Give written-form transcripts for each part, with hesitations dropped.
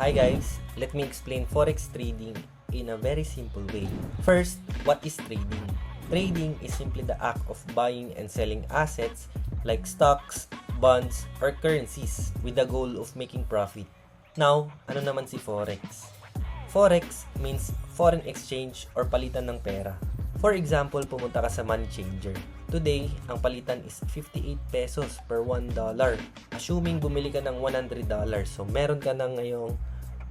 Hi guys, let me explain forex trading in a very simple way. First, what is trading? Trading is simply the act of buying and selling assets like stocks, bonds, or currencies with the goal of making profit. Now, ano naman si forex? Forex means foreign exchange or palitan ng pera. For example, pumunta ka sa money changer. Today, ang palitan is 58 pesos per $1. Assuming bumili ka ng $100, so meron ka na ngayong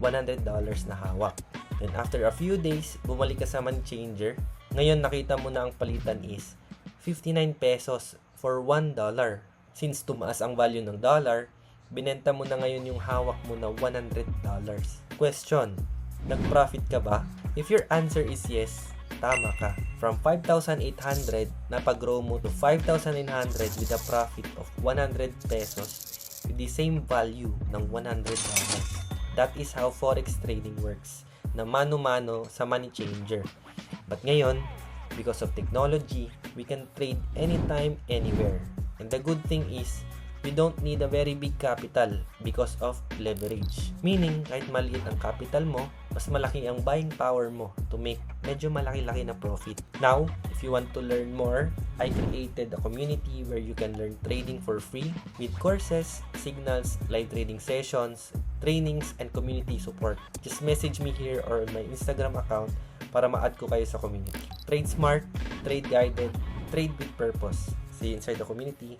$100 na hawak. Then after a few days, bumalik ka sa money changer. Ngayon nakita mo na ang palitan is 59 pesos for $1. Since tumaas ang value ng dollar, binenta mo na ngayon yung hawak mo na $100. Question, nag-profit ka ba? If your answer is yes, tama ka. From 5,800, napag-grow mo to 5,900 with a profit of 100 pesos with the same value ng $100. That is how forex trading works, na mano-mano sa money changer. But ngayon, because of technology, we can trade anytime, anywhere. And the good thing is, we don't need a very big capital because of leverage. Meaning, kahit maliit ang capital mo, mas malaki ang buying power mo to make medyo malaki-laki na profit. Now, if you want to learn more, I created a community where you can learn trading for free with courses, signals, live trading sessions, trainings, and community support. Just message me here or on my Instagram account para ma-add ko kayo sa community. Trade smart, trade guided, trade with purpose. See you inside the community.